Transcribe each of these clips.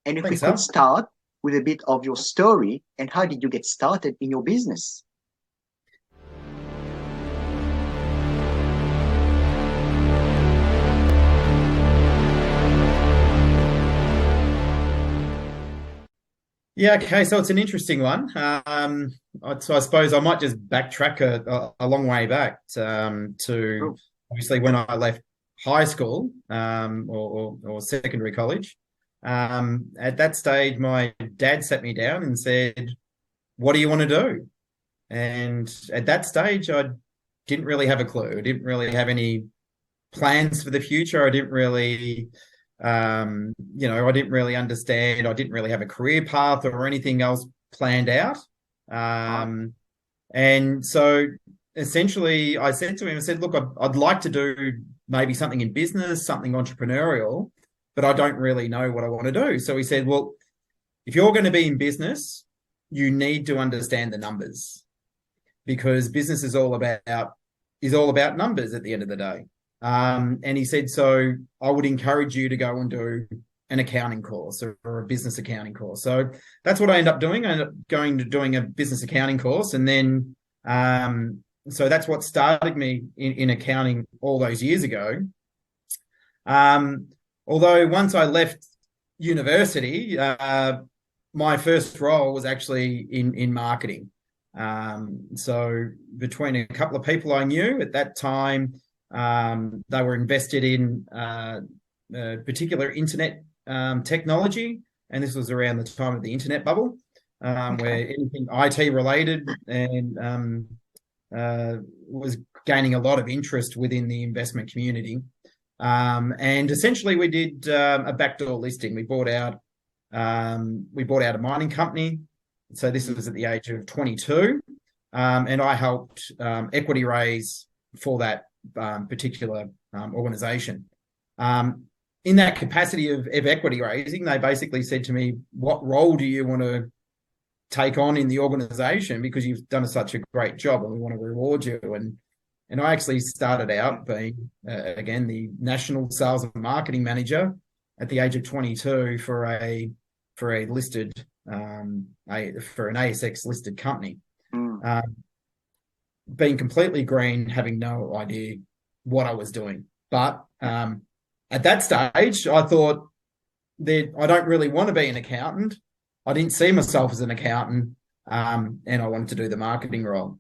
And if we Thanks, could Al. start with a bit of your story and how did you get started in your business? Yeah, okay. So it's an interesting one. So I suppose I might just backtrack a long way back to Oh, obviously when I left high school or secondary college. At that stage, my dad sat me down and said, "What do you want to do?" And at that stage, I didn't really have a clue. I didn't really have any plans for the future. I didn't really, I didn't really understand. I didn't really have a career path or anything else planned out. right. Um, and so essentially, I said to him, I said, look, I'd like to do maybe something in business, something entrepreneurial, but I don't really know what I want to do. So he said, well, if you're going to be in business, you need to understand the numbers because business is all about numbers at the end of the day. And he said, so I would encourage you to go and do an accounting course or a business accounting course. So that's what I ended up doing. I ended up going to doing a business accounting course. And then, so that's what started me in accounting all those years ago. Um, Although once I left university, my first role was actually in marketing. So between a couple of people I knew at that time, they were invested in particular internet technology, and this was around the time of the internet bubble, Okay. where anything IT related and was gaining a lot of interest within the investment community. And essentially, we did a backdoor listing. We bought out a mining company. So this Mm. was at the age of 22, and I helped equity raise for that particular organisation. In that capacity of equity raising, they basically said to me, "What role do you want to take on in the organisation? Because you've done such a great job, and we want to reward you." And I actually started out being again the national sales and marketing manager at the age of 22 for a listed for an ASX listed company. Mm. Um, Being completely green, having no idea what I was doing. But at that stage, I thought that I don't really want to be an accountant. I didn't see myself as an accountant, and I wanted to do the marketing role.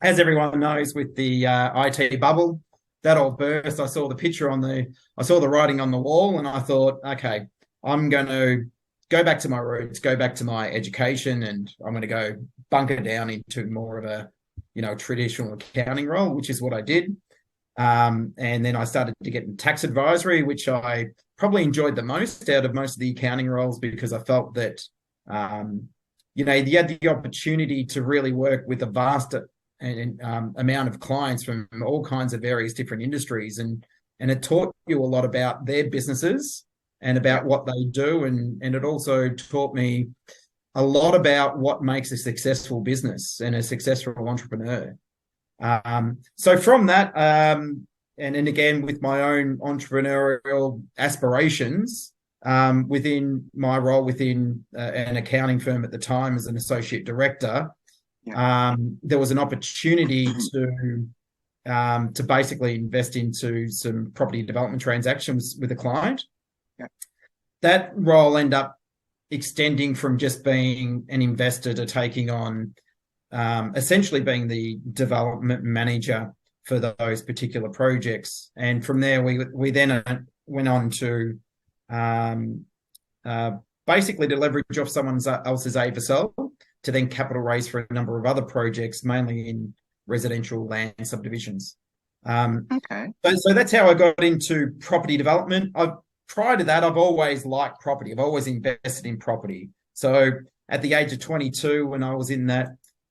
As everyone knows, with the IT bubble, that all burst. I saw the writing on the wall, and I thought, okay, I'm going to go back to my roots, go back to my education, and I'm going to go bunker down into more of a, traditional accounting role, which is what I did. And then I started to get in tax advisory, which I probably enjoyed the most out of most of the accounting roles because I felt that, you had the opportunity to really work with a vast amount of clients from all kinds of various different industries, and it taught you a lot about their businesses and Yeah. about what they do, and it also taught me a lot about what makes a successful business and a successful entrepreneur. So from that, and again with my own entrepreneurial aspirations, within my role within an accounting firm at the time as an associate director, Yeah. there was an opportunity to basically invest into some property development transactions with a client. Yeah. That role ended up extending from just being an investor to taking on essentially being the development manager for those particular projects. And from there, we then went on to um, uh, basically to leverage off someone else's AVSL to then capital raise for a number of other projects, mainly in residential land subdivisions. Um, Okay. so that's how I got into property development. Prior to that, I've always liked property. I've always invested in property. So at the age of 22, when I was in that,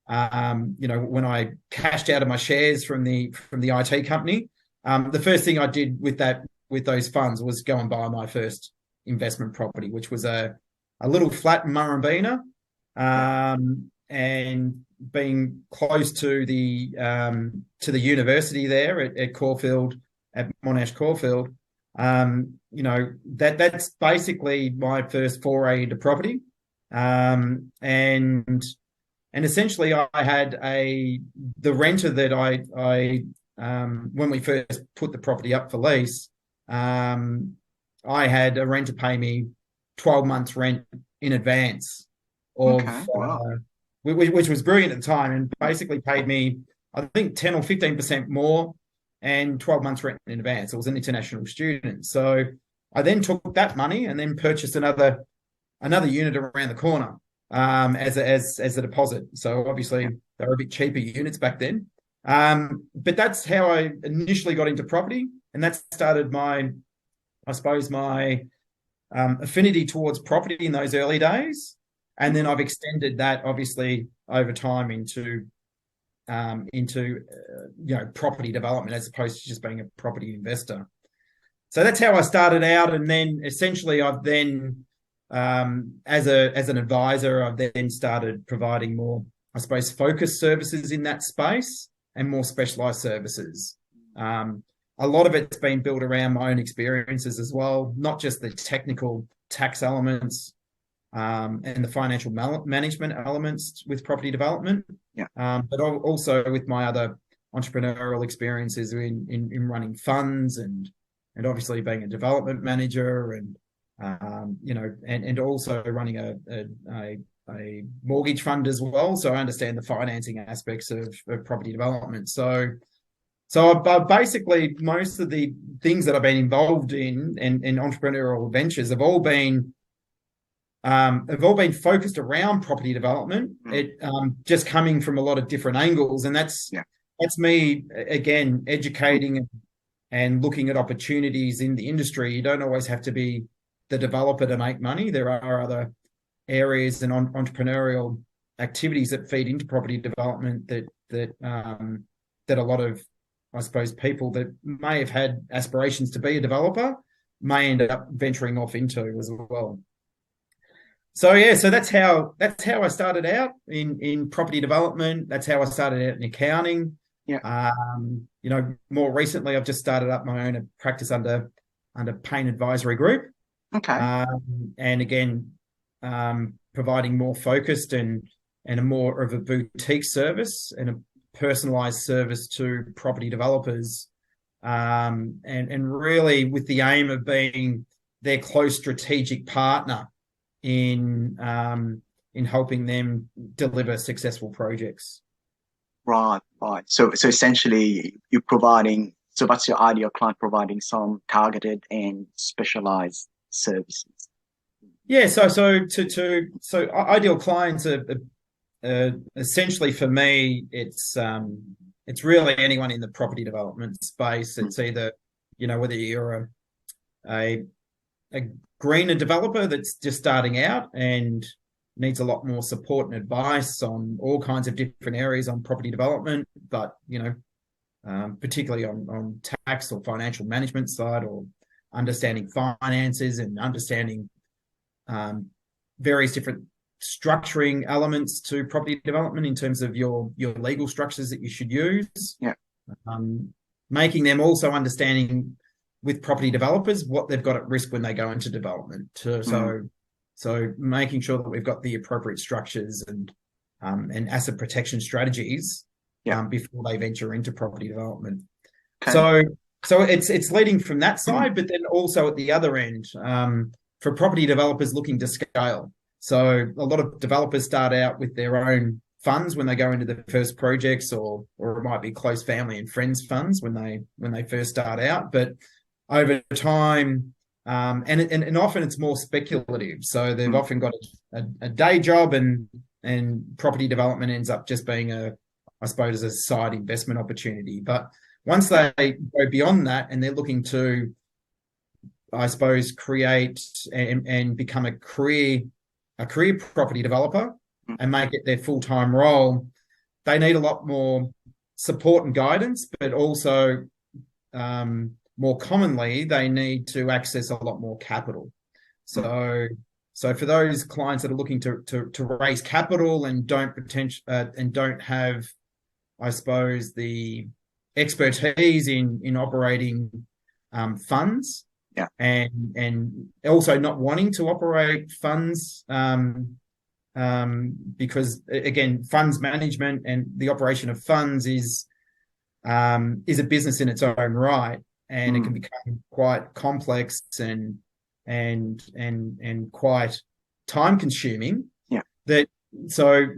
when I cashed out of my shares from the IT company, the first thing I did with those funds was go and buy my first investment property, which was a little flat in Murrumbeena, Yeah. and being close to the university there at Caulfield, at Monash Caulfield. That's basically my first foray into property. And essentially I had the renter that I when we first put the property up for lease, I had a renter pay me 12 months rent in advance Okay. of, Wow. which was brilliant at the time, and basically paid me, I think, 10 or 15% more and 12 months rent in advance. I was an international student. So I then took that money and then purchased another unit around the corner, as a deposit. So obviously Yeah. they were a bit cheaper units back then. But that's how I initially got into property, and that started I suppose, my affinity towards property in those early days. And then Mhm. I've extended that obviously over time property development, as opposed to just being a property investor. So that's how I started out, and then essentially I've then, as an advisor, I've then started providing more, I suppose, focused services in that space and more specialized services. A lot of it's been built around my own experiences as well, not just the technical tax elements, and the financial management elements with property development, Yeah. but also with my other entrepreneurial experiences in running funds, and obviously being a development manager, and and also running a mortgage fund as well. So I understand the financing aspects of property development. So basically, most of the things that I've been involved in entrepreneurial ventures have all been focused around property development. Mm. It just coming from a lot of different angles, and that's Yeah. that's me again educating and looking at opportunities in the industry. You don't always have to be the developer to make money. There are other areas and entrepreneurial activities that feed into property development that a lot of, I suppose, people that may have had aspirations to be a developer may end up venturing off into as well. So yeah, so that's how I started out in property development. That's how I started out in accounting. Yeah. More recently, I've just started up my own practice under Payne Advisory Group, Okay. and again, providing more focused and a more of a boutique service and a personalised service to property developers, and really with the aim of being their close strategic partner in helping them deliver successful projects. Right. Right. So essentially, you're providing. So what's your ideal client? Providing some targeted and specialized services. Yeah, so ideal clients are, essentially, for me, it's really anyone in the property development space. Mm. It's either, whether you're a greener developer that's just starting out and needs a lot more support and advice on all kinds of different areas on property development, but particularly on tax or financial management side, or understanding finances and understanding various different structuring elements to property development in terms of your legal structures that you should use. Yeah. Making them also understanding with property developers what they've got at risk when they go into development. So making sure that we've got the appropriate structures and asset protection strategies, Yeah. before they venture into property development. Okay. So it's leading from that side, but then also at the other end, for property developers looking to scale. So a lot of developers start out with their own funds when they go into the first projects, or it might be close family and friends funds when they first start out. But over time, and often it's more speculative. So they've often got a day job, and property development ends up just being I suppose, a side investment opportunity. But once they go beyond that and they're looking to, I suppose, create and become a career property developer and make it their full-time role, they need a lot more support and guidance, but also, more commonly, they need to access a lot more capital. So for those clients that are looking to raise capital and don't have, I suppose, the expertise in operating funds, Yeah. and also not wanting to operate funds, because again, funds management and the operation of funds is a business in its own right, and it can Mm. become quite complex and quite time consuming. Yeah. That so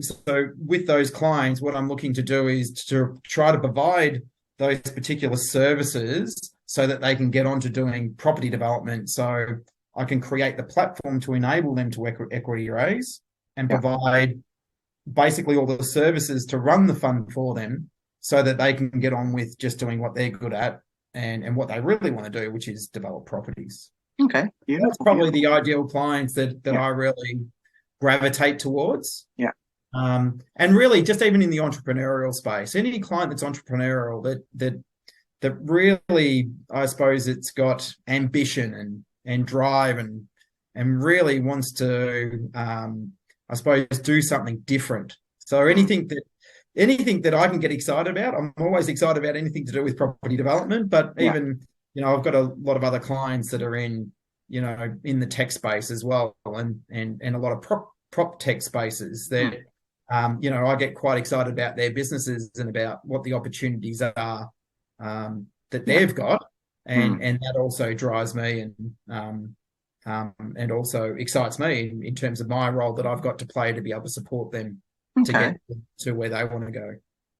with those clients, what I'm looking to do is to try to provide those particular services so that they can get on to doing property development. So I can create the platform to enable them to equity raise and Yeah. provide basically all the services to run the fund for them so that they can get on with just doing what they're good at and what they really want to do, which is develop properties. Okay. That's Beautiful. probably Beautiful. the ideal clients that Yeah. I really gravitate towards. Yeah. And really, just even in the entrepreneurial space, any client that's entrepreneurial that really, I suppose, it's got ambition and drive and really wants to, I suppose, do something different. So Mm. anything that I can get excited about, I'm always excited about anything to do with property development. But Yeah. even, I've got a lot of other clients that are in, in the tech space as well, and a lot of prop tech spaces Mm. that, I get quite excited about their businesses and about what the opportunities are, that Yeah. they've got, Mm. and that also drives me and also excites me in terms of my role that I've got to play to be able to support them to Okay. get to where they want to go.